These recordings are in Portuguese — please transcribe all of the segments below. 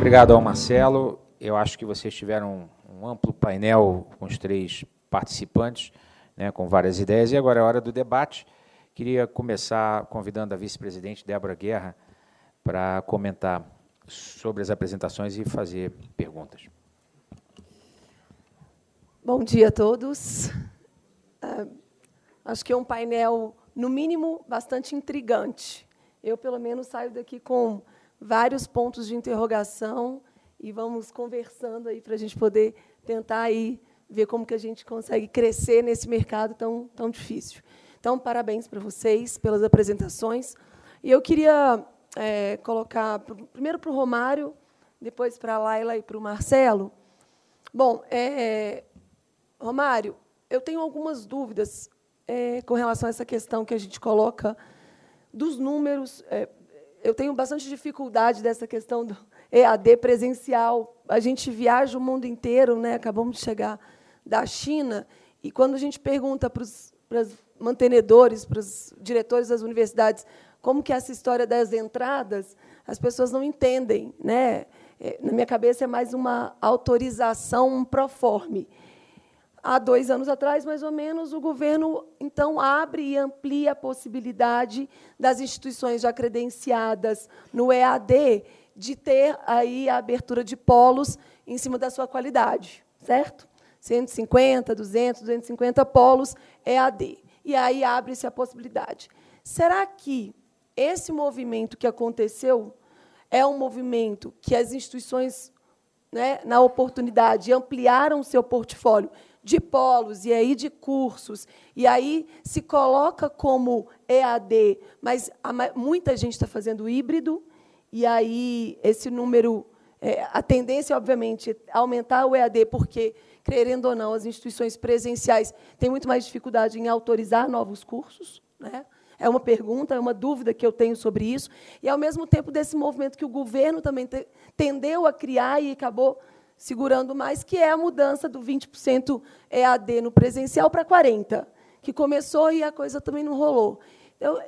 Obrigado ao Marcelo. Eu acho que vocês tiveram um amplo painel com os 3 participantes, né, com várias ideias, e agora é a hora do debate. Queria começar convidando a vice-presidente Débora Guerra para comentar sobre as apresentações e fazer perguntas. Bom dia a todos. Acho que é um painel, no mínimo, bastante intrigante. Eu, pelo menos, saio daqui com vários pontos de interrogação e vamos conversando aí para a gente poder tentar aí ver como que a gente consegue crescer nesse mercado tão difícil. Então, parabéns para vocês pelas apresentações. E eu queria colocar primeiro para o Romário, depois para a Laila e para o Marcelo. Bom, Romário, eu tenho algumas dúvidas com relação a essa questão que a gente coloca dos números. Eu tenho bastante dificuldade dessa questão do EAD presencial. A gente viaja o mundo inteiro, né? Acabamos de chegar da China, e quando a gente pergunta para os mantenedores, para os diretores das universidades, como que é essa história das entradas, as pessoas não entendem, né? Na minha cabeça, é mais uma autorização, um proforme. Há 2 anos atrás, mais ou menos, o governo, então, abre e amplia a possibilidade das instituições já credenciadas no EAD de ter aí a abertura de polos em cima da sua qualidade, certo? 150, 200, 250 polos EAD. E aí abre-se a possibilidade. Será que esse movimento que aconteceu é um movimento que as instituições, né, na oportunidade, ampliaram o seu portfólio de polos e aí de cursos, e aí se coloca como EAD, mas muita gente está fazendo híbrido, e aí esse número, a tendência, obviamente, é aumentar o EAD, porque, querendo ou não, as instituições presenciais têm muito mais dificuldade em autorizar novos cursos, né? É uma pergunta, é uma dúvida que eu tenho sobre isso, e, ao mesmo tempo, desse movimento que o governo também tendeu a criar e acabou segurando mais, que é a mudança do 20% EAD no presencial para 40%, que começou e a coisa também não rolou. Então,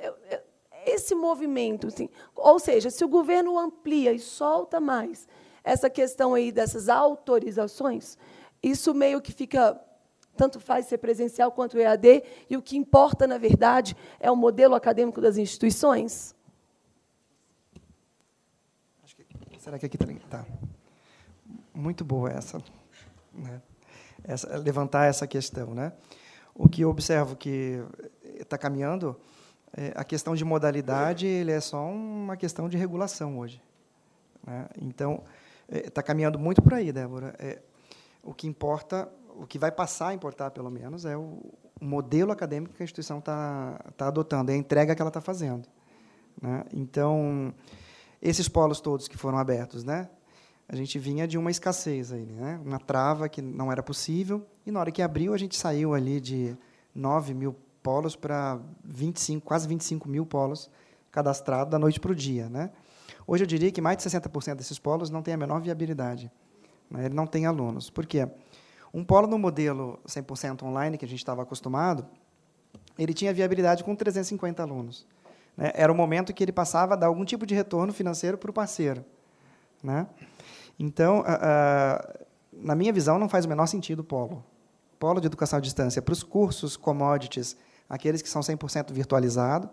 esse movimento, assim, ou seja, se o governo amplia e solta mais essa questão aí dessas autorizações, isso meio que fica, tanto faz ser presencial quanto EAD, e o que importa, na verdade, é o modelo acadêmico das instituições? Será que aqui está? Muito boa né? Levantar essa questão, né? O que eu observo que está caminhando, a questão de modalidade, ele é só uma questão de regulação hoje, né? Então, está caminhando muito por aí, Débora. O que importa, o que vai passar a importar, pelo menos, é o modelo acadêmico que a instituição está adotando, é a entrega que ela está fazendo, né? Então, esses polos todos que foram abertos, né? A gente vinha de uma escassez aí, né? Uma trava que não era possível, e na hora que abriu, a gente saiu ali de 9 mil polos para 25, quase 25 mil polos cadastrados da noite para o dia, né? Hoje eu diria que mais de 60% desses polos não tem a menor viabilidade, né? Ele não tem alunos. Por quê? Um polo no modelo 100% online, que a gente estava acostumado, ele tinha viabilidade com 350 alunos, né? Era o momento que ele passava a dar algum tipo de retorno financeiro para o parceiro, né? Então, na minha visão, não faz o menor sentido o polo. Polo de educação à distância para os cursos, commodities, aqueles que são 100% virtualizados,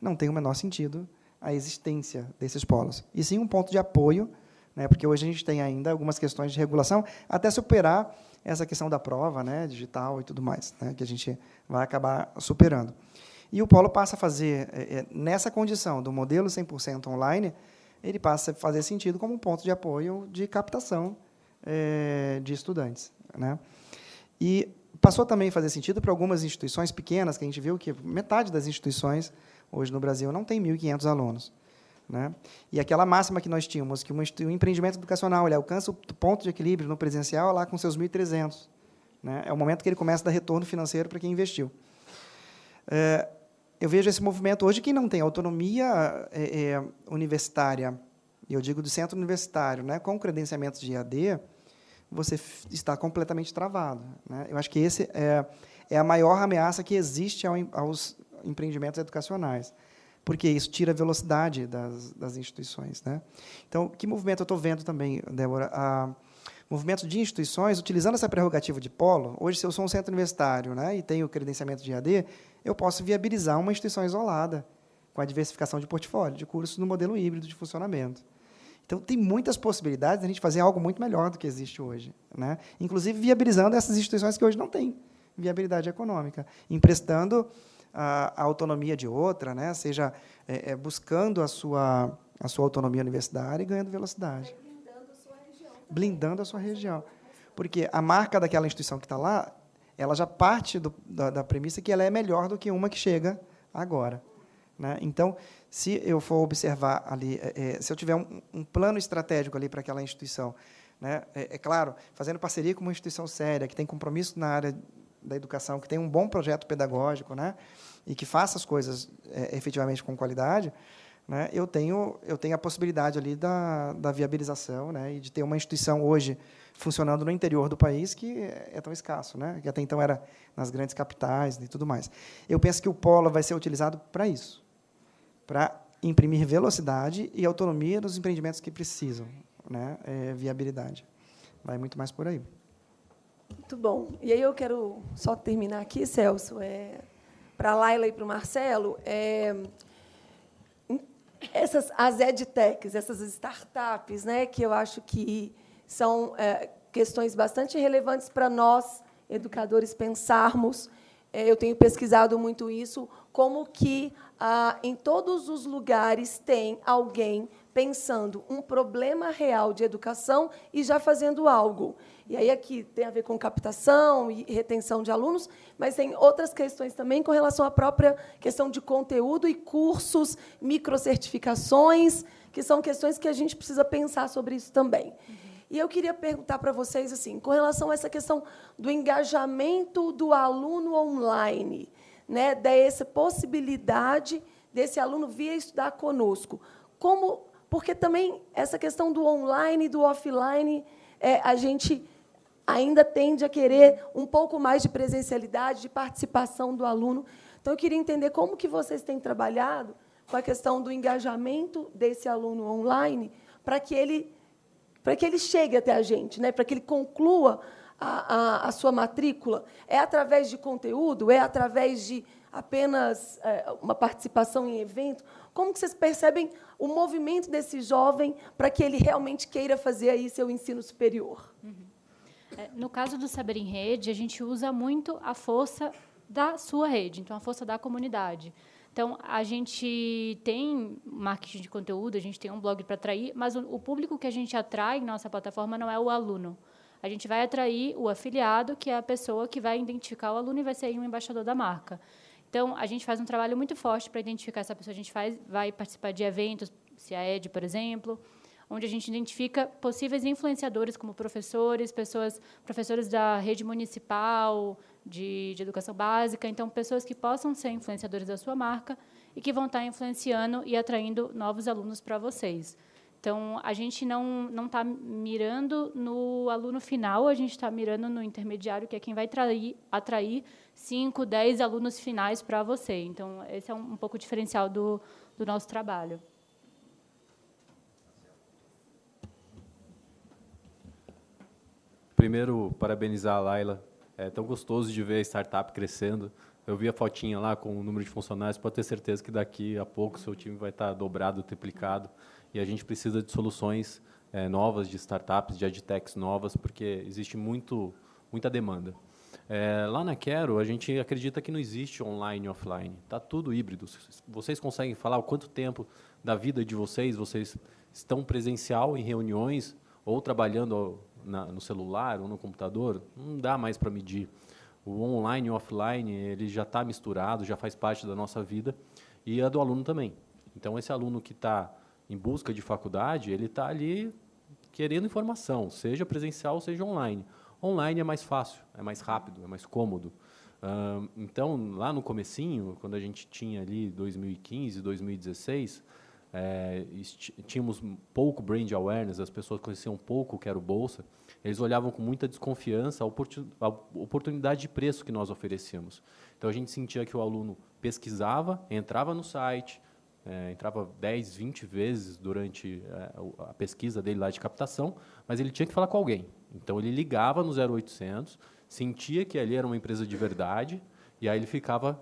não tem o menor sentido a existência desses polos. E sim um ponto de apoio, né, porque hoje a gente tem ainda algumas questões de regulação, até superar essa questão da prova, né, digital e tudo mais, né, que a gente vai acabar superando. E o polo passa a fazer, nessa condição do modelo 100% online, ele passa a fazer sentido como um ponto de apoio de captação de estudantes, né? E passou também a fazer sentido para algumas instituições pequenas, que a gente viu que metade das instituições hoje no Brasil não tem 1.500 alunos, né? E aquela máxima que nós tínhamos, que um empreendimento educacional ele alcança o ponto de equilíbrio no presencial lá com seus 1.300, né? É o momento que ele começa a dar retorno financeiro para quem investiu. Eu vejo esse movimento hoje, quem não tem autonomia universitária, e eu digo do centro universitário, né, com credenciamentos de EAD, você está completamente travado, né? Eu acho que esse é a maior ameaça que existe aos empreendimentos educacionais. porque isso tira a velocidade das instituições, né? Então, que movimento eu estou vendo também, Débora? Movimentos de instituições, utilizando essa prerrogativa de polo. Hoje, se eu sou um centro universitário, né, e tenho credenciamento de EAD, eu posso viabilizar uma instituição isolada, com a diversificação de portfólio, de cursos no modelo híbrido de funcionamento. Então, tem muitas possibilidades de a gente fazer algo muito melhor do que existe hoje, né? Inclusive viabilizando essas instituições que hoje não têm viabilidade econômica, emprestando a autonomia de outra, né? Seja buscando a sua autonomia universitária e ganhando velocidade. Blindando a sua região. Porque a marca daquela instituição que está lá, ela já parte da premissa que ela é melhor do que uma que chega agora, né? Então, se eu for observar ali, se eu tiver um plano estratégico ali para aquela instituição, né, claro, fazendo parceria com uma instituição séria, que tem compromisso na área da educação, que tem um bom projeto pedagógico, né, e que faça as coisas efetivamente com qualidade, né, eu tenho a possibilidade ali da viabilização, né, e de ter uma instituição hoje funcionando no interior do país que é tão escasso, né, que até então era nas grandes capitais e tudo mais. Eu penso que o polo vai ser utilizado para isso, para imprimir velocidade e autonomia nos empreendimentos que precisam, né, viabilidade. Vai muito mais por aí. Muito bom. E aí eu quero só terminar aqui, Celso, para a Laila e para o Marcelo, as edtechs, essas startups, né, que eu acho que são questões bastante relevantes para nós, educadores, pensarmos. Eu tenho pesquisado muito isso, como que em todos os lugares tem alguém pensando um problema real de educação e já fazendo algo. E aí aqui tem a ver com captação e retenção de alunos, mas tem outras questões também com relação à própria questão de conteúdo e cursos, microcertificações, que são questões que a gente precisa pensar sobre isso também. E eu queria perguntar para vocês, assim, com relação a essa questão do engajamento do aluno online, né, dessa possibilidade desse aluno vir estudar conosco. Porque também essa questão do online e do offline, a gente ainda tende a querer um pouco mais de presencialidade, de participação do aluno. Então, eu queria entender como que vocês têm trabalhado com a questão do engajamento desse aluno online para que ele chegue até a gente, né? Para que ele conclua a sua matrícula. É através de conteúdo? É através de apenas uma participação em evento? Como que vocês percebem o movimento desse jovem para que ele realmente queira fazer aí seu ensino superior? No caso do Saber em Rede, a gente usa muito a força da sua rede, então a força da comunidade. Então, a gente tem marketing de conteúdo, a gente tem um blog para atrair, mas o público que a gente atrai em nossa plataforma não é o aluno. A gente vai atrair o afiliado, que é a pessoa que vai identificar o aluno e vai ser um embaixador da marca. Então, a gente faz um trabalho muito forte para identificar essa pessoa. A gente vai participar de eventos, CIAED, por exemplo, onde a gente identifica possíveis influenciadores, como professores, professores da rede municipal, de educação básica, então, pessoas que possam ser influenciadores da sua marca e que vão estar influenciando e atraindo novos alunos para vocês. Então, a gente não está mirando no aluno final, a gente está mirando no intermediário, que é quem vai atrair 5, 10 alunos finais para você. Então, esse é um pouco o diferencial do nosso trabalho. Primeiro, parabenizar a Laila. É tão gostoso de ver a startup crescendo. Eu vi a fotinha lá com o número de funcionários, pode ter certeza que daqui a pouco o seu time vai estar dobrado, triplicado. E a gente precisa de soluções novas, de startups, de edtechs novas, porque existe muita demanda. Lá na Quero, a gente acredita que não existe online e offline. Está tudo híbrido. Vocês conseguem falar o quanto tempo da vida de vocês estão presencial em reuniões ou trabalhando no celular ou no computador? Não dá mais para medir. O online e o offline ele já está misturado, já faz parte da nossa vida, e a do aluno também. Então, esse aluno que está em busca de faculdade, ele está ali querendo informação, seja presencial, seja online. Online é mais fácil, é mais rápido, é mais cômodo. Então, lá no comecinho, quando a gente tinha ali 2015, 2016, tínhamos pouco brand awareness, as pessoas conheciam pouco o que era o Bolsa, eles olhavam com muita desconfiança a oportunidade de preço que nós oferecíamos. Então, a gente sentia que o aluno pesquisava, entrava no site, entrava 10, 20 vezes durante a pesquisa dele lá de captação, mas ele tinha que falar com alguém. Então, ele ligava no 0800, sentia que ali era uma empresa de verdade, e aí ele ficava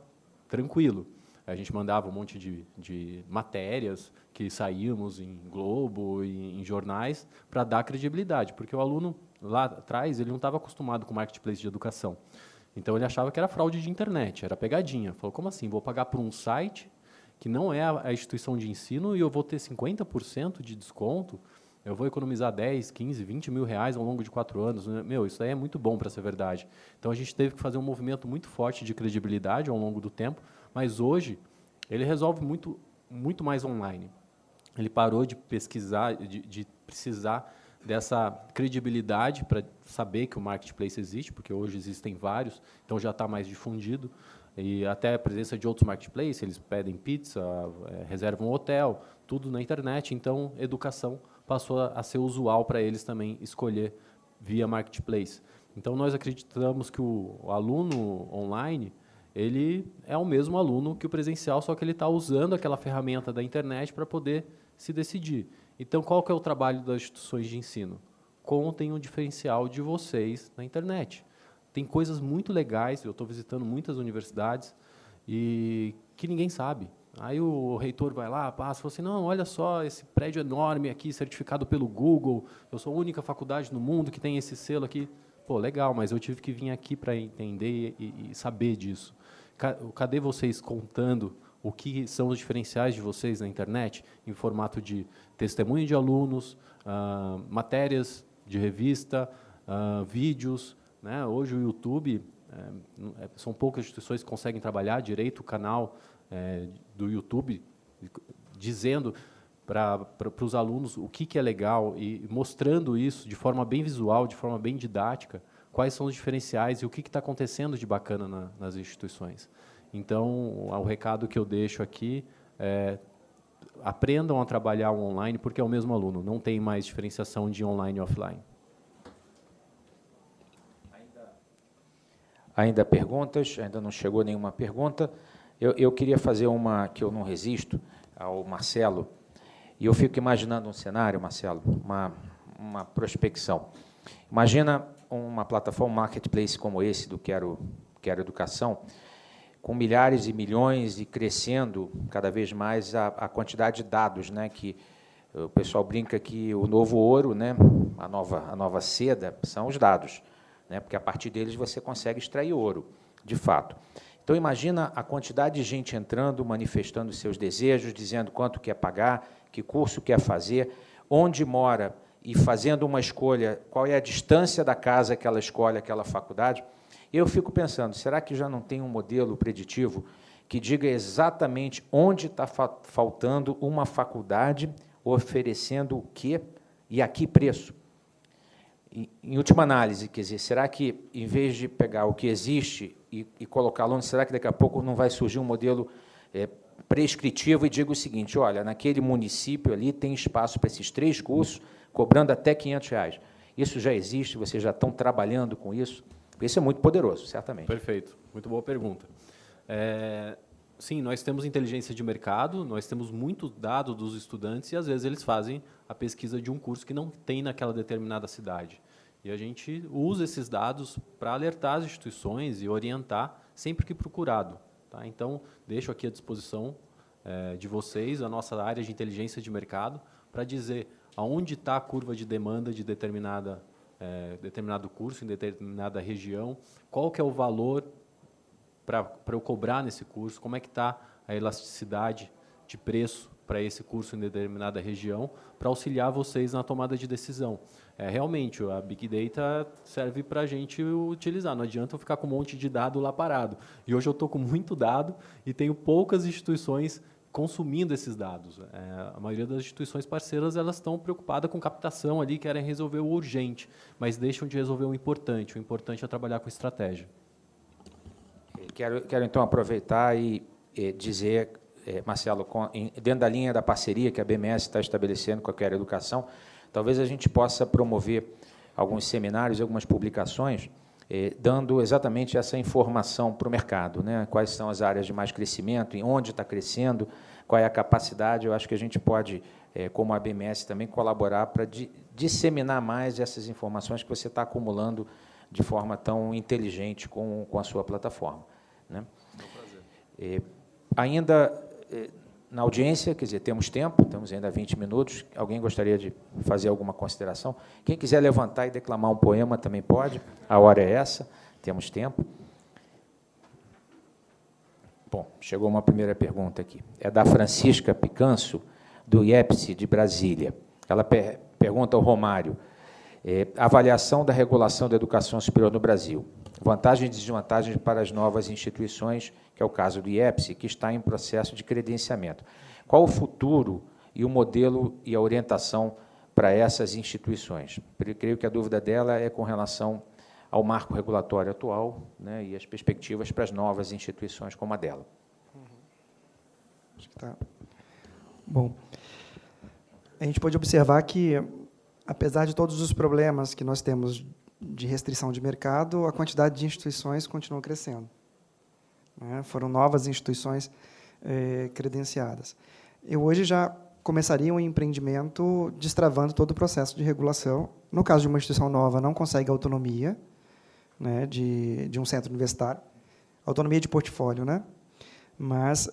tranquilo. A gente mandava um monte de matérias que saíamos em Globo e em jornais para dar credibilidade, porque o aluno lá atrás ele não estava acostumado com marketplace de educação. Então, ele achava que era fraude de internet, era pegadinha. Falou, como assim? Vou pagar por um site que não é a instituição de ensino e eu vou ter 50% de desconto? Eu vou economizar 10, 15, 20 mil reais ao longo de 4 anos. Meu, isso aí é muito bom para ser verdade. Então, a gente teve que fazer um movimento muito forte de credibilidade ao longo do tempo, mas hoje ele resolve muito mais online. Ele parou de pesquisar, de precisar dessa credibilidade para saber que o marketplace existe, porque hoje existem vários, então já está mais difundido, e até a presença de outros marketplaces, eles pedem pizza, reservam hotel, tudo na internet, então educação passou a ser usual para eles também escolher via marketplace. Então, nós acreditamos que o aluno online, ele é o mesmo aluno que o presencial, só que ele está usando aquela ferramenta da internet para poder se decidir. Então, qual que é o trabalho das instituições de ensino? Contem o diferencial de vocês na internet. Tem coisas muito legais, eu estou visitando muitas universidades, e que ninguém sabe. Aí o reitor vai lá, passa, fala assim, não, olha só, esse prédio enorme aqui, certificado pelo Google, eu sou a única faculdade no mundo que tem esse selo aqui. Pô, legal, mas eu tive que vir aqui para entender e saber disso. Cadê vocês contando o que são os diferenciais de vocês na internet, em formato de testemunho de alunos, matérias de revista, vídeos, né? Hoje o YouTube, são poucas instituições que conseguem trabalhar direito o canal do YouTube, dizendo para os alunos o que é legal e mostrando isso de forma bem visual, de forma bem didática, quais são os diferenciais e o que está acontecendo de bacana nas instituições. Então, o recado que eu deixo aqui é aprendam a trabalhar o online, porque é o mesmo aluno, não tem mais diferenciação de online e offline. Ainda perguntas? Ainda não chegou nenhuma pergunta. Eu queria fazer uma que eu não resisto, ao Marcelo, e eu fico imaginando um cenário, Marcelo, uma prospecção. Imagina uma plataforma marketplace como esse do Quero Educação, com milhares e milhões e crescendo cada vez mais a quantidade de dados, né, que o pessoal brinca que o novo ouro, né, a nova seda, são os dados, né, porque a partir deles você consegue extrair ouro, de fato. Então, imagina a quantidade de gente entrando, manifestando seus desejos, dizendo quanto quer pagar, que curso quer fazer, onde mora e fazendo uma escolha, qual é a distância da casa que ela escolhe aquela faculdade. Eu fico pensando, será que já não tem um modelo preditivo que diga exatamente onde está faltando uma faculdade oferecendo o quê e a que preço? Em última análise, quer dizer, será que, em vez de pegar o que existe e colocá-lo onde, será que daqui a pouco não vai surgir um modelo prescritivo e diga o seguinte, olha, naquele município ali tem espaço para esses 3 cursos, cobrando até R$500. Isso já existe, vocês já estão trabalhando com isso? Isso é muito poderoso, certamente. Perfeito, muito boa pergunta. Sim, nós temos inteligência de mercado, nós temos muito dado dos estudantes e, às vezes, eles fazem a pesquisa de um curso que não tem naquela determinada cidade. E a gente usa esses dados para alertar as instituições e orientar sempre que procurado. Tá? Então, deixo aqui à disposição de vocês a nossa área de inteligência de mercado para dizer aonde está a curva de demanda de determinado curso, em determinada região, qual que é o valor para eu cobrar nesse curso, como é que está a elasticidade de preço para esse curso em determinada região, para auxiliar vocês na tomada de decisão. Realmente, a Big Data serve para a gente utilizar, não adianta eu ficar com um monte de dado lá parado. E hoje eu estou com muito dado e tenho poucas instituições consumindo esses dados. A maioria das instituições parceiras elas estão preocupadas com captação ali, querem resolver o urgente, mas deixam de resolver o importante. O importante é trabalhar com estratégia. Quero então aproveitar e dizer, Marcelo, dentro da linha da parceria que a BMS está estabelecendo com a Quero Educação, talvez a gente possa promover alguns seminários, algumas publicações dando exatamente essa informação para o mercado, né? Quais são as áreas de mais crescimento, em onde está crescendo, qual é a capacidade. Eu acho que a gente pode, como a BMS, também colaborar para disseminar mais essas informações que você está acumulando de forma tão inteligente com a sua plataforma, né? Ainda na audiência, quer dizer, temos tempo, temos ainda 20 minutos. Alguém gostaria de fazer alguma consideração? Quem quiser levantar e declamar um poema também pode. A hora é essa, temos tempo. Bom, chegou uma primeira pergunta aqui. É da Francisca Picanso, do IEPSE de Brasília. Ela pergunta ao Romário: avaliação da regulação da educação superior no Brasil. Vantagens e desvantagens para as novas instituições, que é o caso do IEPSE, que está em processo de credenciamento. Qual o futuro e o modelo e a orientação para essas instituições? Eu creio que a dúvida dela é com relação ao marco regulatório atual, né, e as perspectivas para as novas instituições como a dela. Acho que tá. Bom, a gente pode observar que, apesar de todos os problemas que nós temos de restrição de mercado, a quantidade de instituições continua crescendo, né? Foram novas instituições credenciadas. Eu hoje já começaria um empreendimento destravando todo o processo de regulação. No caso de uma instituição nova, não consegue autonomia, né, de um centro universitário, autonomia de portfólio, né? Mas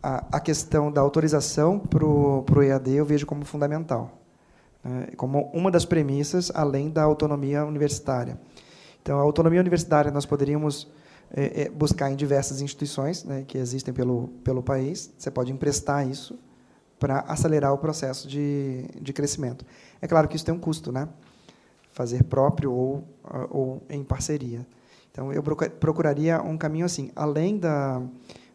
a questão da autorização para o EAD eu vejo como fundamental, como uma das premissas, além da autonomia universitária. Então, a autonomia universitária nós poderíamos buscar em diversas instituições, né, que existem pelo país. Você pode emprestar isso para acelerar o processo de crescimento. É claro que isso tem um custo, né? Fazer próprio ou em parceria. Então, eu procuraria um caminho assim, além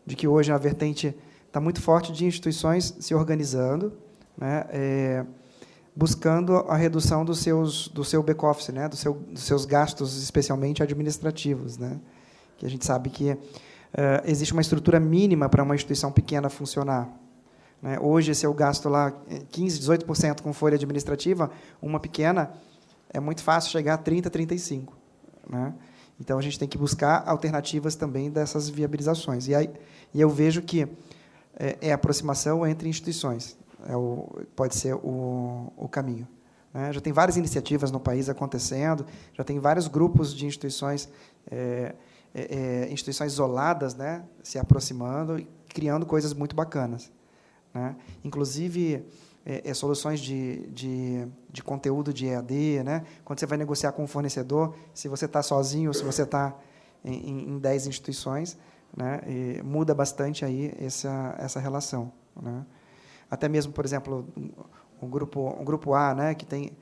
de que hoje a vertente está muito forte de instituições se organizando, né, buscando a redução do seu back-office, né, dos seus gastos, especialmente administrativos, né, que a gente sabe que existe uma estrutura mínima para uma instituição pequena funcionar, né. Hoje, se eu gasto lá 15%, 18% com folha administrativa, uma pequena, é muito fácil chegar a 30%, 35%. Né. Então, a gente tem que buscar alternativas também dessas viabilizações. E eu vejo que é a aproximação entre instituições. Pode ser o caminho, né? Já tem várias iniciativas no país acontecendo, já tem vários grupos de instituições, instituições isoladas, né, se aproximando e criando coisas muito bacanas, né? Inclusive, soluções de conteúdo de EAD, né? Quando você vai negociar com um fornecedor, se você está sozinho ou se você está em 10 instituições, né, muda bastante aí essa relação, né? Até mesmo, por exemplo, um grupo A, né, que tem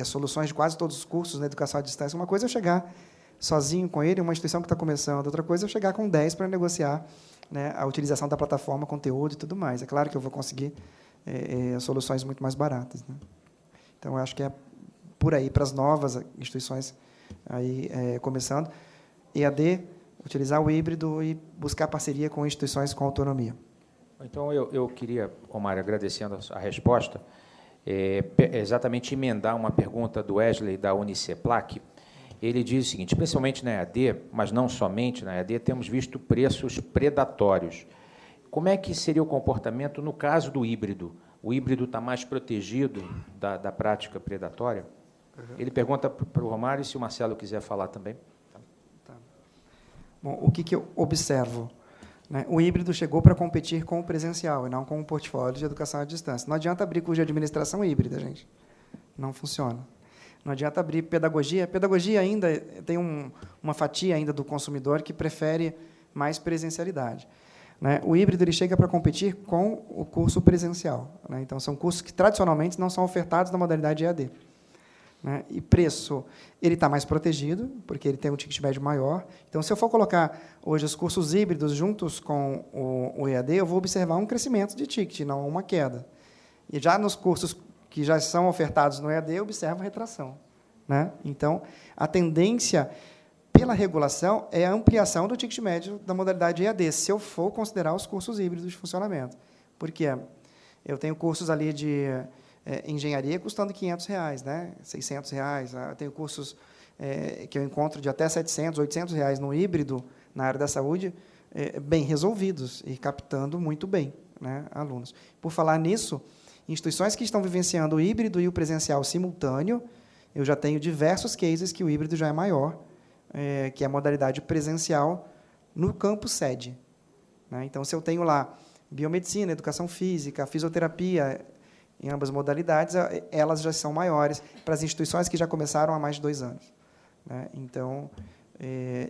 soluções de quase todos os cursos na educação à distância. Uma coisa é eu chegar sozinho com ele, uma instituição que está começando, outra coisa é eu chegar com 10 para negociar, né, a utilização da plataforma, conteúdo e tudo mais. É claro que eu vou conseguir soluções muito mais baratas, né? Então, eu acho que é por aí, para as novas instituições aí, começando. EAD, utilizar o híbrido e buscar parceria com instituições com autonomia. Então, eu queria, Romário, agradecendo a resposta, exatamente emendar uma pergunta do Wesley, da Uniceplac. Ele diz o seguinte: principalmente na EAD, mas não somente na EAD, temos visto preços predatórios. Como é que seria o comportamento no caso do híbrido? O híbrido está mais protegido da prática predatória? Uhum. Ele pergunta para o Romário, e se o Marcelo quiser falar também. Tá. Bom, o que eu observo? Né? O híbrido chegou para competir com o presencial e não com o portfólio de educação à distância. Não adianta abrir curso de administração híbrida, gente. Não funciona. Não adianta abrir pedagogia. Pedagogia ainda tem uma fatia ainda do consumidor que prefere mais presencialidade, né? O híbrido ele chega para competir com o curso presencial, né? Então, são cursos que, tradicionalmente, não são ofertados na modalidade EAD. Né? E preço, ele está mais protegido, porque ele tem um ticket médio maior. Então, se eu for colocar hoje os cursos híbridos juntos com o EAD, eu vou observar um crescimento de ticket, não uma queda. E já nos cursos que já são ofertados no EAD, eu observo retração, né? Então, a tendência, pela regulação, é a ampliação do ticket médio da modalidade EAD, se eu for considerar os cursos híbridos de funcionamento. Por quê? Eu tenho cursos ali de engenharia custando R$500, né? R$600. Eu tenho cursos que eu encontro de até R$700, R$800 no híbrido, na área da saúde, bem resolvidos e captando muito bem, né, alunos. Por falar nisso, instituições que estão vivenciando o híbrido e o presencial simultâneo, eu já tenho diversos cases que o híbrido já é maior, que é a modalidade presencial no campus sede. Né? Então, se eu tenho lá biomedicina, educação física, fisioterapia, em ambas modalidades, elas já são maiores para as instituições que já começaram há mais de 2 anos. Né? Então,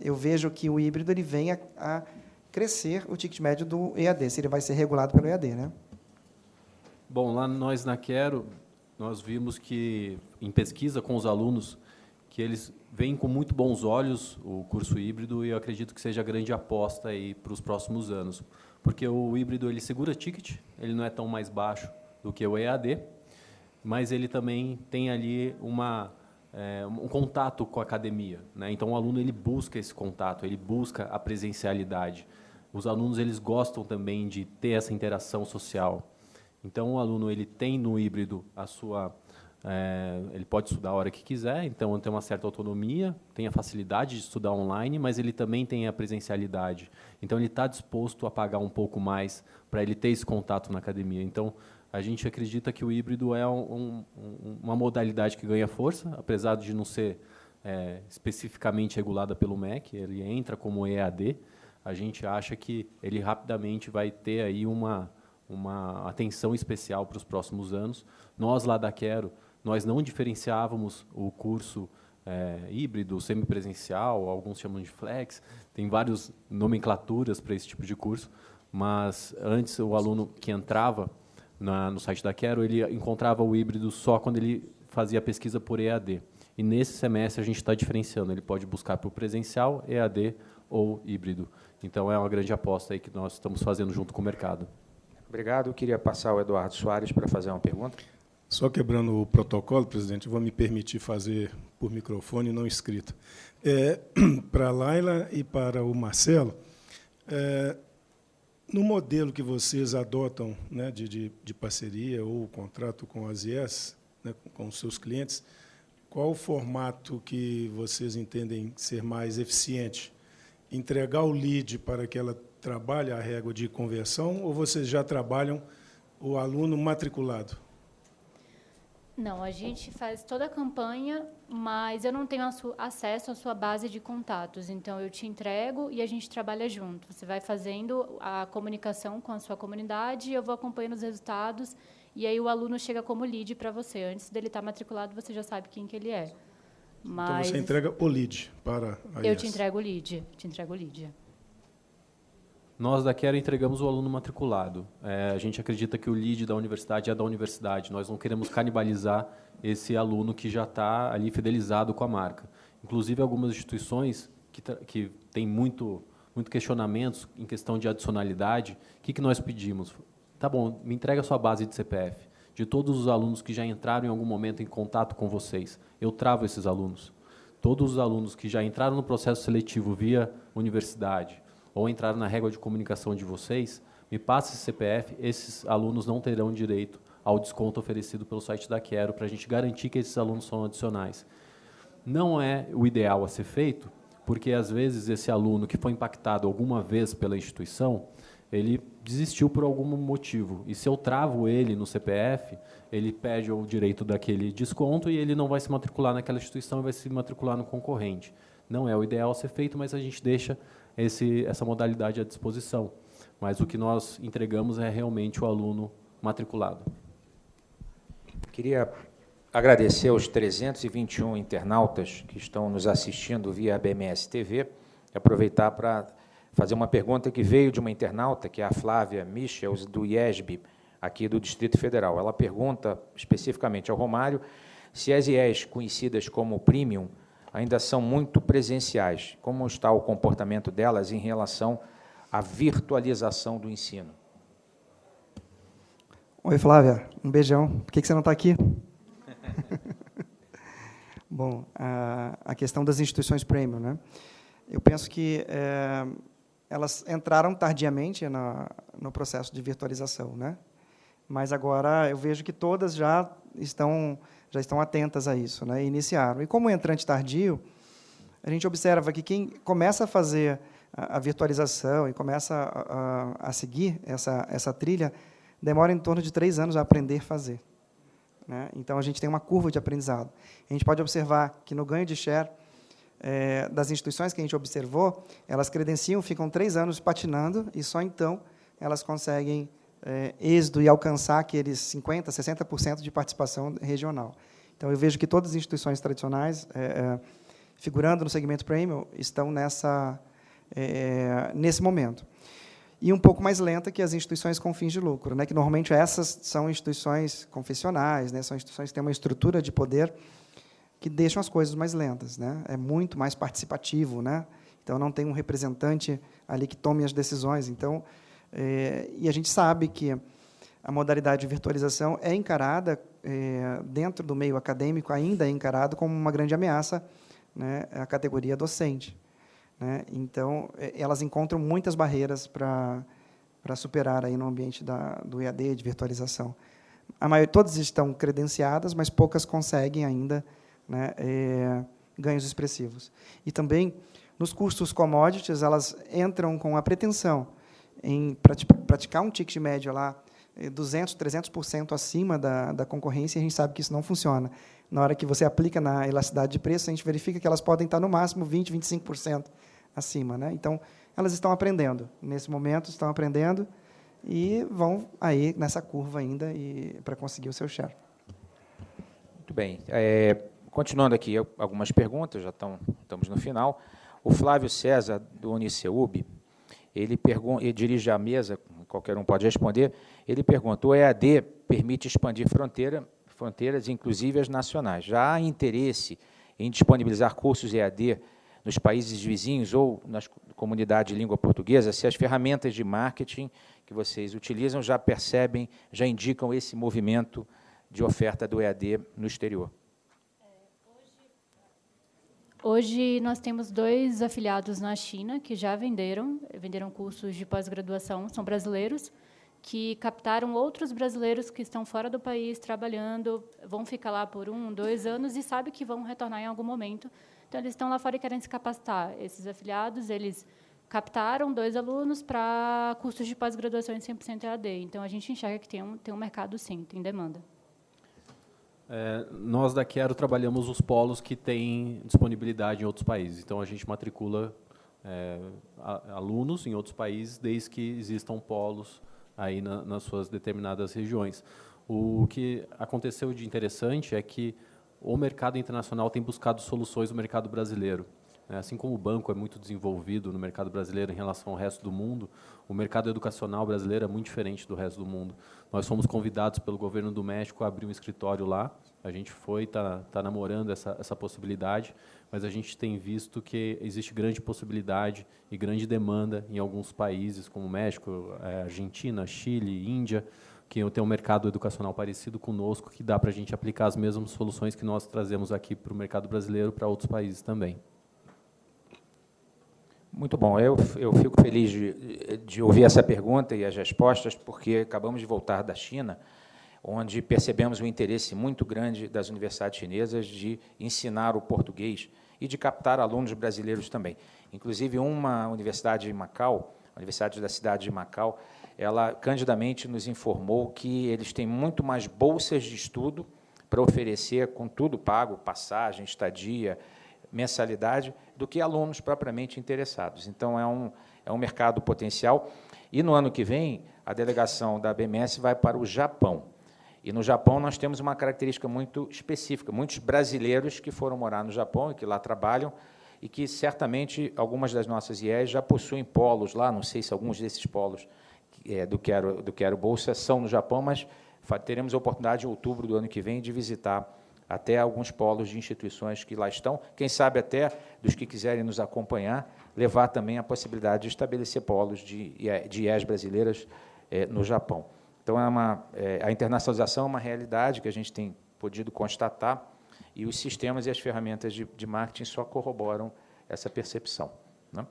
eu vejo que o híbrido ele vem a crescer o ticket médio do EAD, se ele vai ser regulado pelo EAD. Né? Bom, lá nós na Quero, nós vimos que, em pesquisa com os alunos, que eles veem com muito bons olhos o curso híbrido, e eu acredito que seja a grande aposta aí para os próximos anos. Porque o híbrido ele segura ticket, ele não é tão mais baixo do que o EAD, mas ele também tem ali um contato com a academia. Né? Então, o aluno ele busca esse contato, ele busca a presencialidade. Os alunos eles gostam também de ter essa interação social. Então, o aluno ele tem no híbrido ele pode estudar a hora que quiser, então tem uma certa autonomia, tem a facilidade de estudar online, mas ele também tem a presencialidade. Então, ele está disposto a pagar um pouco mais para ele ter esse contato na academia. Então, a gente acredita que o híbrido é uma modalidade que ganha força, apesar de não ser especificamente regulada pelo MEC, ele entra como EAD. A gente acha que ele rapidamente vai ter aí uma atenção especial para os próximos anos. Nós, lá da Quero, nós não diferenciávamos o curso híbrido, semipresencial, alguns chamam de flex, tem várias nomenclaturas para esse tipo de curso, mas antes o aluno que entrava no site da Quero, ele encontrava o híbrido só quando ele fazia a pesquisa por EAD. E nesse semestre a gente está diferenciando, ele pode buscar por presencial, EAD ou híbrido. Então é uma grande aposta aí que nós estamos fazendo junto com o mercado. Obrigado. Eu queria passar ao Eduardo Soares para fazer uma pergunta. Só quebrando o protocolo, presidente, eu vou me permitir fazer por microfone, não escrito. Para a Laila e para o Marcelo, no modelo que vocês adotam, né, de parceria ou contrato com as IES, né, com os seus clientes, qual o formato que vocês entendem ser mais eficiente? Entregar o lead para que ela trabalhe a régua de conversão, ou vocês já trabalham o aluno matriculado? Não, a gente faz toda a campanha, mas eu não tenho acesso à sua base de contatos. Então, eu te entrego e a gente trabalha junto. Você vai fazendo a comunicação com a sua comunidade, eu vou acompanhando os resultados, e aí o aluno chega como lead para você. Antes dele estar matriculado, você já sabe quem que ele é. Mas então, você entrega o lead para a eu IES. te entrego o lead. Nós da Quero entregamos o aluno matriculado. A gente acredita que o lead da universidade é da universidade. Nós não queremos canibalizar esse aluno que já está ali fidelizado com a marca. Inclusive, algumas instituições que têm muito questionamentos em questão de adicionalidade, o que nós pedimos? Tá bom, me entrega a sua base de CPF, de todos os alunos que já entraram em algum momento em contato com vocês. Eu travo esses alunos. Todos os alunos que já entraram no processo seletivo via universidade, ou entraram na régua de comunicação de vocês, me passa esse CPF, esses alunos não terão direito ao desconto oferecido pelo site da Quero, para a gente garantir que esses alunos são adicionais. Não é o ideal a ser feito, porque, às vezes, esse aluno que foi impactado alguma vez pela instituição, ele desistiu por algum motivo. E se eu travo ele no CPF, ele perde o direito daquele desconto e ele não vai se matricular naquela instituição e vai se matricular no concorrente. Não é o ideal a ser feito, mas a gente deixa essa modalidade à disposição. Mas o que nós entregamos é realmente o aluno matriculado. Queria agradecer aos 321 internautas que estão nos assistindo via BMS TV, e aproveitar para fazer uma pergunta que veio de uma internauta, que é a Flávia Michels, do IESB, aqui do Distrito Federal. Ela pergunta especificamente ao Romário se as IES conhecidas como Premium ainda são muito presenciais. Como está o comportamento delas em relação à virtualização do ensino? Oi, Flávia. Um beijão. Por que você não está aqui? Bom, a questão das instituições premium, né? Eu penso que elas entraram tardiamente no processo de virtualização, né? Mas agora eu vejo que todas já estão atentas a isso, né? E iniciaram. E como entrante tardio, a gente observa que quem começa a fazer a virtualização e começa a seguir essa trilha, demora em torno de 3 anos a aprender a fazer, né? Então, a gente tem uma curva de aprendizado. A gente pode observar que, no ganho de share, das instituições que a gente observou, elas credenciam, ficam 3 anos patinando, e só então elas conseguem êxito e alcançar aqueles 50%, 60% de participação regional. Então, eu vejo que todas as instituições tradicionais, figurando no segmento premium, estão nesse momento. E um pouco mais lenta que as instituições com fins de lucro, né, que normalmente essas são instituições confessionais, né, são instituições que têm uma estrutura de poder que deixam as coisas mais lentas, né? É muito mais participativo, né? Então, não tem um representante ali que tome as decisões. Então, e a gente sabe que a modalidade de virtualização é encarada, dentro do meio acadêmico, ainda é encarado como uma grande ameaça, né, à categoria docente, né? Então, elas encontram muitas barreiras para superar aí no ambiente do EAD, de virtualização. Todas estão credenciadas, mas poucas conseguem ainda, né, ganhos expressivos. E também, nos cursos commodities, elas entram com a pretensão em praticar um ticket médio lá 200%, 300% acima da concorrência, e a gente sabe que isso não funciona. Na hora que você aplica na elasticidade de preço, a gente verifica que elas podem estar, no máximo, 20%, 25% acima, né? Então, elas estão aprendendo. Nesse momento, estão aprendendo e vão aí nessa curva ainda para conseguir o seu share. Muito bem. Continuando aqui, algumas perguntas, já estamos no final. O Flávio César, do Uniceub, ele dirige a mesa, qualquer um pode responder, ele pergunta: o EAD permite expandir fronteiras, inclusive as nacionais. Já há interesse em disponibilizar cursos EAD nos países vizinhos ou nas comunidades de língua portuguesa? Se as ferramentas de marketing que vocês utilizam já percebem, já indicam esse movimento de oferta do EAD no exterior? Hoje, nós temos 2 afiliados na China que já venderam cursos de pós-graduação, são brasileiros, que captaram outros brasileiros que estão fora do país trabalhando, vão ficar lá por 1, 2 anos e sabem que vão retornar em algum momento. Então, eles estão lá fora e querem se capacitar. Esses afiliados, eles captaram 2 alunos para cursos de pós-graduação em 100% EAD. Então, a gente enxerga que tem um mercado, sim, tem demanda. Nós da Quero trabalhamos os polos que têm disponibilidade em outros países. Então, a gente matricula alunos em outros países, desde que existam polos aí nas suas determinadas regiões. O que aconteceu de interessante é que o mercado internacional tem buscado soluções no mercado brasileiro. Assim como o banco é muito desenvolvido no mercado brasileiro em relação ao resto do mundo, o mercado educacional brasileiro é muito diferente do resto do mundo. Nós fomos convidados pelo governo do México a abrir um escritório lá. A gente está namorando essa possibilidade, mas a gente tem visto que existe grande possibilidade e grande demanda em alguns países, como México, Argentina, Chile, Índia, que tem um mercado educacional parecido conosco, que dá para a gente aplicar as mesmas soluções que nós trazemos aqui para o mercado brasileiro, para outros países também. Muito bom. Eu fico feliz de ouvir essa pergunta e as respostas, porque acabamos de voltar da China, onde percebemos um interesse muito grande das universidades chinesas de ensinar o português e de captar alunos brasileiros também. Inclusive, uma universidade de Macau, a Universidade da Cidade de Macau, ela candidamente nos informou que eles têm muito mais bolsas de estudo para oferecer, com tudo pago, passagem, estadia, mensalidade, do que alunos propriamente interessados. Então, é um mercado potencial. E, no ano que vem, a delegação da BMS vai para o Japão. E, no Japão, nós temos uma característica muito específica. Muitos brasileiros que foram morar no Japão e que lá trabalham, e que, certamente, algumas das nossas IEs já possuem polos lá, não sei se alguns desses polos do Quero Bolsa são no Japão, mas teremos a oportunidade, em outubro do ano que vem, de visitar até alguns polos de instituições que lá estão, quem sabe até dos que quiserem nos acompanhar, levar também a possibilidade de estabelecer polos de IEs brasileiras no Japão. Então, a internacionalização é uma realidade que a gente tem podido constatar, e os sistemas e as ferramentas de marketing só corroboram essa percepção, né?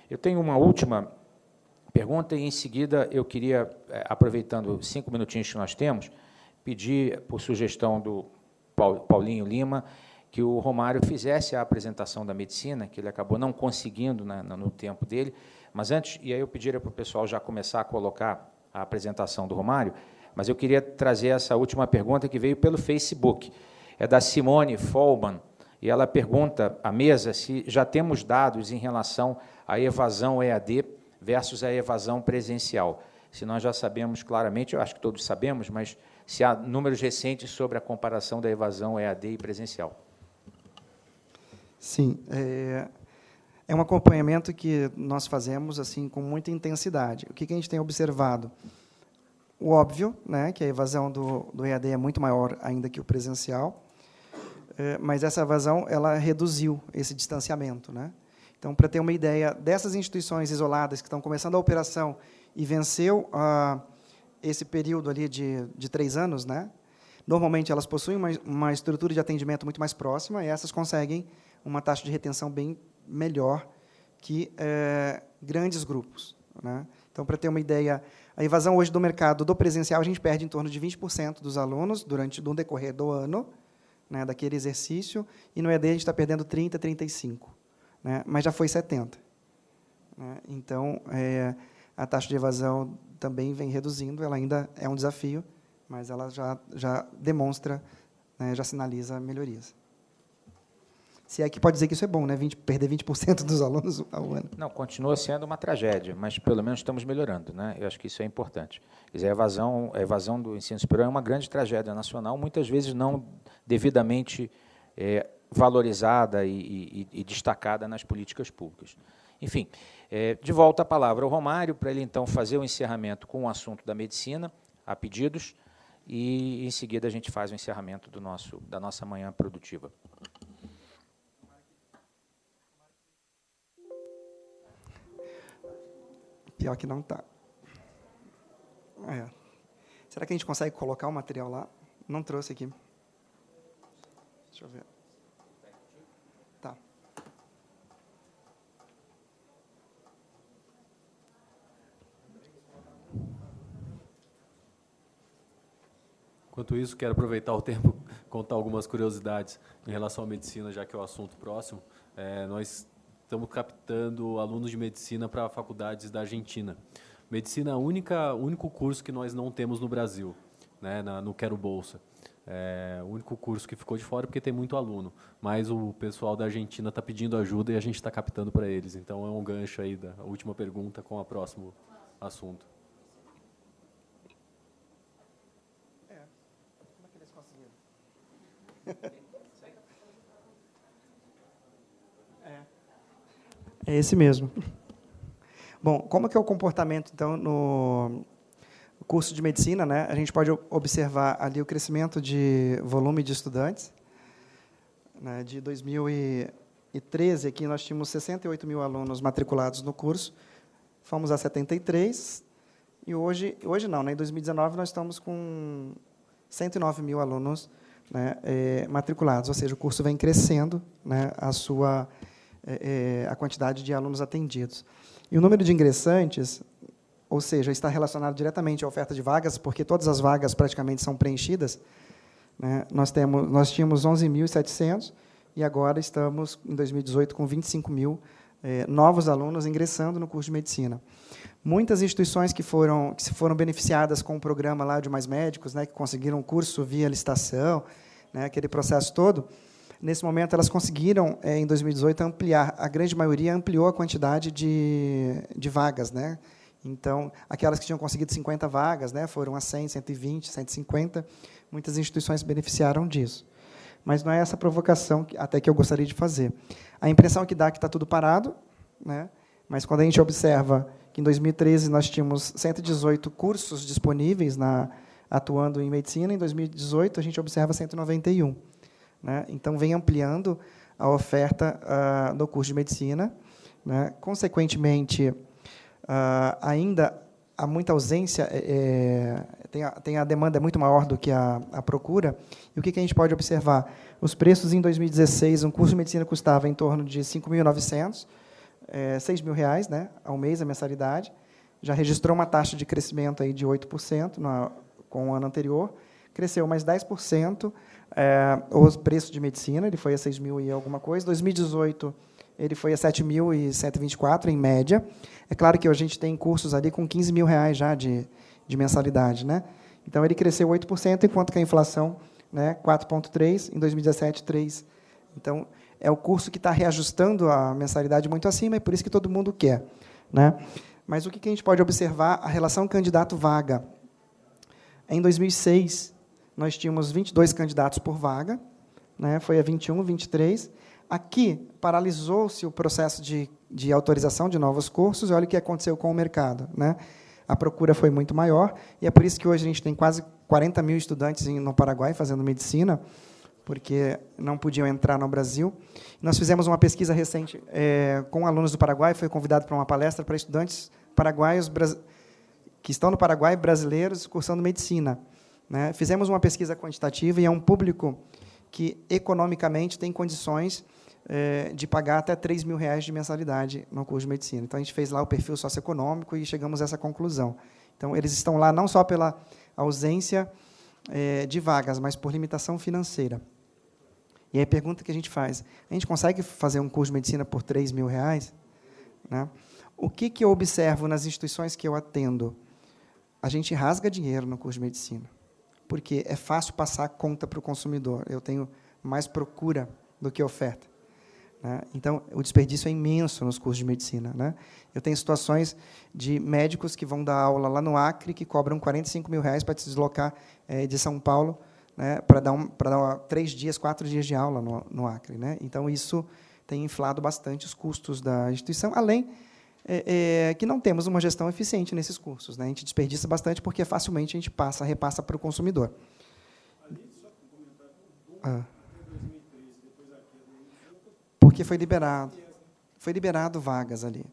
Eu tenho uma última pergunta, e, em seguida, eu queria, aproveitando 5 minutinhos que nós temos, pedir, por sugestão do Paulinho Lima, que o Romário fizesse a apresentação da medicina, que ele acabou não conseguindo no tempo dele. Mas antes, e aí eu pediria para o pessoal já começar a colocar a apresentação do Romário, mas eu queria trazer essa última pergunta que veio pelo Facebook. É da Simone Folman, e ela pergunta à mesa se já temos dados em relação à evasão EAD versus a evasão presencial. Se nós já sabemos claramente, eu acho que todos sabemos, mas se há números recentes sobre a comparação da evasão EAD e presencial. Sim, é um acompanhamento que nós fazemos assim com muita intensidade. O que a gente tem observado? O óbvio, né, que a evasão do EAD é muito maior ainda que o presencial, mas essa evasão ela reduziu esse distanciamento, né? Então, para ter uma ideia dessas instituições isoladas que estão começando a operação e venceu esse período ali de 3 anos, né? Normalmente elas possuem uma estrutura de atendimento muito mais próxima e essas conseguem uma taxa de retenção bem melhor que grandes grupos, né? Então, para ter uma ideia, a evasão hoje do mercado do presencial, a gente perde em torno de 20% dos alunos no decorrer do ano, né, daquele exercício, e no EAD a gente está perdendo 30%, 35%, né, mas já foi 70%. Né? Então, a taxa de evasão também vem reduzindo, ela ainda é um desafio, mas ela já demonstra, né, já sinaliza melhorias. Se é que pode dizer que isso é bom, né? Perder 20% dos alunos ao ano. Não, continua sendo uma tragédia, mas pelo menos estamos melhorando, né? Eu acho que isso é importante. Quer dizer, a evasão do ensino superior é uma grande tragédia nacional, muitas vezes não devidamente valorizada e destacada nas políticas públicas. Enfim, de volta a palavra ao Romário, para ele, então, fazer o encerramento com o assunto da medicina, a pedidos, e, em seguida, a gente faz o encerramento da nossa manhã produtiva. Pior que não está. Será que a gente consegue colocar o material lá? Não trouxe aqui. Deixa eu ver. Tá. Enquanto isso, quero aproveitar o tempo e contar algumas curiosidades em relação à medicina, já que é o assunto próximo. Nós estamos captando alunos de medicina para faculdades da Argentina. Medicina é o único curso que nós não temos no Brasil, né, no Quero Bolsa. É o único curso que ficou de fora porque tem muito aluno, mas o pessoal da Argentina está pedindo ajuda e a gente está captando para eles. Então, é um gancho aí da última pergunta com o próximo assunto. Como é que eles conseguiram? É esse mesmo. Bom, como que é o comportamento, então, no curso de medicina, né? A gente pode observar ali o crescimento de volume de estudantes. Né? De 2013, aqui nós tínhamos 68 mil alunos matriculados no curso, fomos a 73, e hoje não, né? Em 2019 nós estamos com 109 mil alunos, né, matriculados, ou seja, o curso vem crescendo, né, a quantidade de alunos atendidos. E o número de ingressantes, ou seja, está relacionado diretamente à oferta de vagas, porque todas as vagas praticamente são preenchidas, né? Nós tínhamos 11.700 e agora estamos, em 2018, com 25 mil novos alunos ingressando no curso de medicina. Muitas instituições que foram beneficiadas com o programa lá de Mais Médicos, né, que conseguiram um curso via licitação, né, aquele processo todo, nesse momento, elas conseguiram, em 2018, ampliar, a grande maioria ampliou a quantidade de vagas. Né? Então, aquelas que tinham conseguido 50 vagas, né, foram a 100, 120, 150, muitas instituições se beneficiaram disso. Mas não é essa provocação até que eu gostaria de fazer. A impressão que dá é que está tudo parado, né? Mas quando a gente observa que, em 2013, nós tínhamos 118 cursos disponíveis atuando em medicina, em 2018, a gente observa 191. Né? Então, vem ampliando a oferta do curso de medicina. Né? Consequentemente, ainda há muita ausência, a demanda é muito maior do que a procura. E o que a gente pode observar? Os preços, em 2016, um curso de medicina custava em torno de R$ 5.900, R$ 6.000, né, ao mês, a mensalidade. Já registrou uma taxa de crescimento aí de 8% com o ano anterior, cresceu mais 10% O preço de medicina, ele foi a 6.000 e alguma coisa. 2018, ele foi a 7.124, em média. É claro que a gente tem cursos ali com R$ 15.000 já de mensalidade, né? Então, ele cresceu 8%, enquanto que a inflação, né, 4,3%, em 2017, 3%. Então, é o curso que está reajustando a mensalidade muito acima, e por isso que todo mundo quer, né? Mas o que a gente pode observar? A relação candidato-vaga. Em 2006, nós tínhamos 22 candidatos por vaga, né? Foi a 21, 23. Aqui, paralisou-se o processo de autorização de novos cursos, e olha o que aconteceu com o mercado, né? A procura foi muito maior, e é por isso que hoje a gente tem quase 40.000 estudantes no Paraguai fazendo medicina, porque não podiam entrar no Brasil. Nós fizemos uma pesquisa recente com alunos do Paraguai, foi convidado para uma palestra para estudantes paraguaios que estão no Paraguai, brasileiros, cursando medicina, né? Fizemos uma pesquisa quantitativa, e é um público que, economicamente, tem condições de pagar até R$ 3.000 de mensalidade no curso de medicina. Então, a gente fez lá o perfil socioeconômico e chegamos a essa conclusão. Então, eles estão lá não só pela ausência de vagas, mas por limitação financeira. E aí a pergunta que a gente faz, a gente consegue fazer um curso de medicina por R$ 3.000? Né? O que eu observo nas instituições que eu atendo? A gente rasga dinheiro no curso de medicina, porque é fácil passar a conta para o consumidor. Eu tenho mais procura do que oferta, né? Então, o desperdício é imenso nos cursos de medicina, né? Eu tenho situações de médicos que vão dar aula lá no Acre, que cobram R$ 45.000 para se deslocar de São Paulo, né, para dar 3 dias, 4 dias de aula no Acre, né? Então, isso tem inflado bastante os custos da instituição, além que não temos uma gestão eficiente nesses cursos, né? A gente desperdiça bastante porque facilmente a gente repassa para o consumidor. Porque foi liberado vagas ali.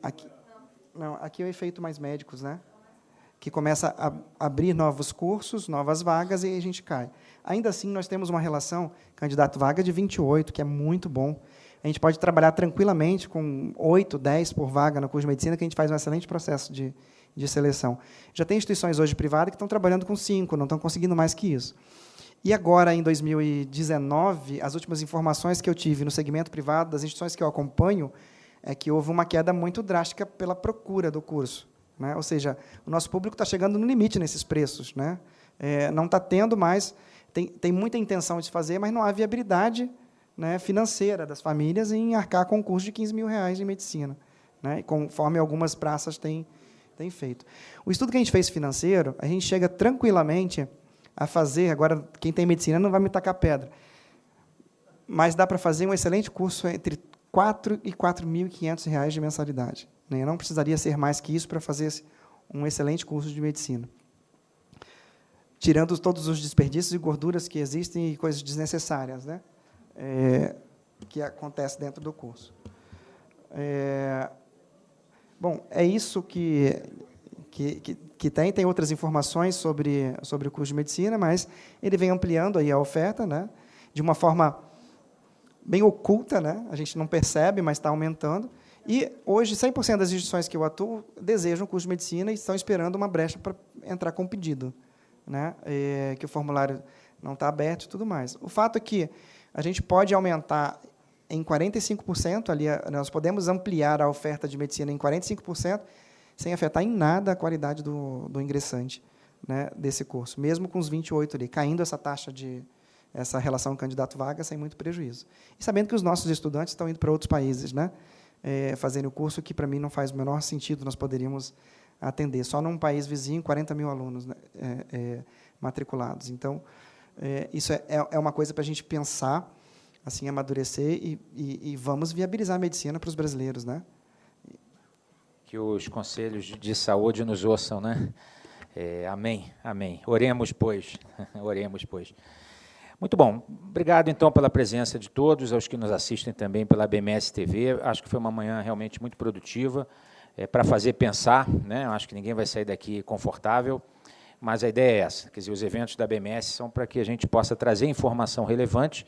Aqui é o efeito mais médicos, né? Que começa a abrir novos cursos, novas vagas, e a gente cai. Ainda assim, nós temos uma relação candidato-vaga de 28, que é muito bom. A gente pode trabalhar tranquilamente com 8, 10 por vaga no curso de medicina, que a gente faz um excelente processo de seleção. Já tem instituições hoje privadas que estão trabalhando com 5, não estão conseguindo mais que isso. E agora, em 2019, as últimas informações que eu tive no segmento privado, das instituições que eu acompanho, é que houve uma queda muito drástica pela procura do curso, né? Ou seja, o nosso público está chegando no limite nesses preços, né? Não está tendo mais, tem muita intenção de se fazer, mas não há viabilidade, né, financeira das famílias em arcar com um curso de R$ 15.000 em medicina, né? Conforme algumas praças têm feito. O estudo que a gente fez financeiro, a gente chega tranquilamente a fazer, agora, quem tem medicina não vai me tacar pedra, mas dá para fazer um excelente curso entre R$ 4.000 e R$ 4.500 de mensalidade, né? Eu não precisaria ser mais que isso para fazer um excelente curso de medicina, tirando todos os desperdícios e gorduras que existem e coisas desnecessárias, né, que acontece dentro do curso. Bom, é isso que tem outras informações sobre o curso de medicina, mas ele vem ampliando aí a oferta, né, de uma forma bem oculta, né, a gente não percebe, mas está aumentando. E, hoje, 100% das instituições que eu atuo desejam o curso de medicina e estão esperando uma brecha para entrar com pedido, né, que o formulário não está aberto e tudo mais. O fato é que a gente pode aumentar em 45%, ali, nós podemos ampliar a oferta de medicina em 45%, sem afetar em nada a qualidade do ingressante, né, desse curso, mesmo com os 28 ali, caindo essa taxa essa relação candidato-vaga sem muito prejuízo. E sabendo que os nossos estudantes estão indo para outros países, né, fazendo o curso, que, para mim, não faz o menor sentido, nós poderíamos atender. Só num país vizinho, 40.000 alunos, né, matriculados. Então, isso é uma coisa para a gente pensar, assim, amadurecer e vamos viabilizar a medicina para os brasileiros, né? Que os conselhos de saúde nos ouçam, né? Amém, amém. Oremos, pois. Oremos, pois. Muito bom. Obrigado, então, pela presença de todos, aos que nos assistem também pela BMS TV. Acho que foi uma manhã realmente muito produtiva, para fazer pensar, né? Acho que ninguém vai sair daqui confortável, mas a ideia é essa. Quer dizer, os eventos da BMS são para que a gente possa trazer informação relevante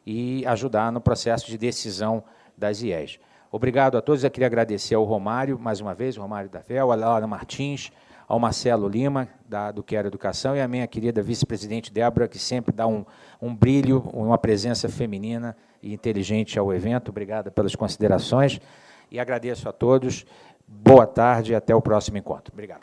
e ajudar no processo de decisão das IES. Obrigado a todos. Eu queria agradecer ao Romário, mais uma vez, o Romário da VEL, a Laura Martins, ao Marcelo Lima, do Quero Educação, e à minha querida vice-presidente Débora, que sempre dá um brilho, uma presença feminina e inteligente ao evento. Obrigada pelas considerações e agradeço a todos. Boa tarde e até o próximo encontro. Obrigado.